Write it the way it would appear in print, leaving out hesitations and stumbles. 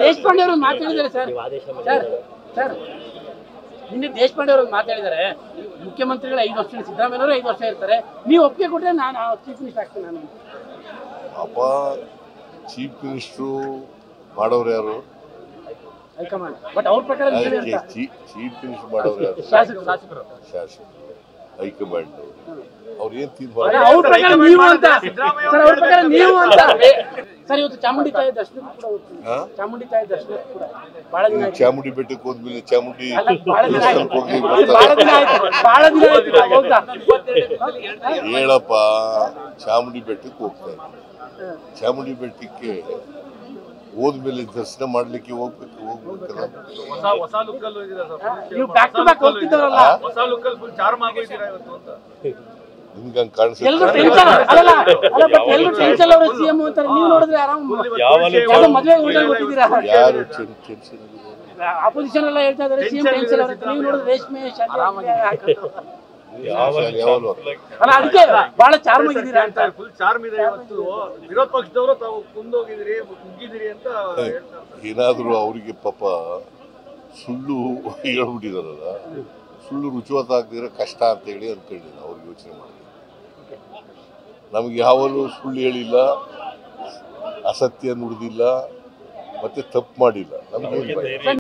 ದೇಶಪಾಂಡೆ ಅವರು ಮಾತಾಡಿದ್ದಾರೆ sir sir ನಿನ್ನೆ ದೇಶಪಾಂಡೆ ಅವರು ಮಾತಾಡಿದ್ದಾರೆ, ಮುಖ್ಯಮಂತ್ರಿಗಳು 5 ವರ್ಷ, ಸಿದ್ದರಾಮಯ್ಯ ಅವರು 5 ವರ್ಷ ಇರ್ತಾರೆ, ನೀವು ಒಪ್ಪಿಗೆ ಕೊಟ್ಟರೆ ನಾನು ಚೀಫ್ ಮಿನಿಸ್ಟರ್ ಆಗ್ತೀನಿ ನಾನು. ಅಪ್ಪ ಚೀಫ್ ಮಿನಿಸ್ಟ್ರು ಮಾಡೋರು ಯಾರು? ಹೈಕಮಾಂಡ್. ಬಟ್ ಅವ್ರ ಪ್ರಕಾರ ಚೀಫ್ ಮಿನಿಸ್ಟರ್ ಮಾಡೋರು ಯಾರು? ಶಾಸಕರು. ಹೈಕಮಾಂಡ್ ಅವ್ರು ಏನ್ ತೀರ್ಮಾನ ಅವ್ರ ಪ್ರಕಾರ ನೀವು ಅಂತ ಸರ್, ಅವ್ರ ಪ್ರಕಾರ ನೀವು ಅಂತ ಸರ್. ಇವತ್ತು ಚಾಮುಂಡಿ ತಾಯಿ ದರ್ಶನಕ್ಕೂ ಕೂಡ ಹೋಗ್ತೀನಿ, ಚಾಮುಂಡಿ ತಾಯಿ ದರ್ಶನಕ್ಕೂ ಕೂಡ ಬಹಳ ದಿನ ಚಾಮುಂಡಿ ಬೆಟ್ಟಕ್ಕೆ ಹೋದ್ಮೇಲೆ ಚಾಮುಂಡಿ ಹೇಳಪ್ಪ, ಚಾಮುಂಡಿ ಬೆಟ್ಟಕ್ಕೆ ಹೋಗ್ತಾ ಇದ್ದೆ. ಚಾಮುಂಡಿ ಬೆಟ್ಟಕ್ಕೆ ಹೋದ್ಮೇಲೆ ದರ್ಶನ ಮಾಡ್ಲಿಕ್ಕೆ ಹೋಗ್ಬೇಕಲ್ಲ. ನಿಮ್ಗೆ ಹಂಗ ಕಾಣಿಸುತ್ತೆ? ಯಾರು ಅಪೋಸಿಷನ್ ಎಲ್ಲ ಹೇಳ್ತಾ ಇದ್ದಾರೆ ಸಿಎಂ ಟೆನ್ಷನ್ ಆಗುತ್ತೆ, ನೀವು ನೋಡಿದ್ರೆ ರೇಷ್ಮೆ ಅದಕ್ಕೆ ಬಹಳ ಚಾರ್ಮ್ ಆಗಿದ್ದೀರಾ ಅಂತ. ಫುಲ್ ಚಾರ್ಮ್ ಇದೆ. ಇವತ್ತು ವಿರೋಧ ಪಕ್ಷದವರು ತಾವು ಕುಂದೋಗಿದ್ರಿ, ಕುಗ್ಗಿದಿರಿ ಅಂತ ಏನಾದ್ರು ಅವರಿಗೆ ಪಾಪ ಸುಳ್ಳು ಹೇಳ್ಬಿಟ್ಟಿದಾರಲ್ಲ, ಸುಳ್ಳು ರುಚಿವತ್ತ ಆಗದಿರೋ ಕಷ್ಟ ಅಂತ ಹೇಳಿ ಅನ್ಕೊಂಡಿಲ್ಲ. ಅವ್ರಿಗೆ ಯೋಚನೆ ಮಾಡಿ, ನಮ್ಗೆ ಯಾವಲ್ಲೂ ಸುಳ್ಳು ಹೇಳಿಲ್ಲ, ಅಸತ್ಯ ನುಡಿದಿಲ್ಲ, ಮತ್ತೆ ತಪ್ಪು ಮಾಡಿಲ್ಲ. ನಮ್ಗೆ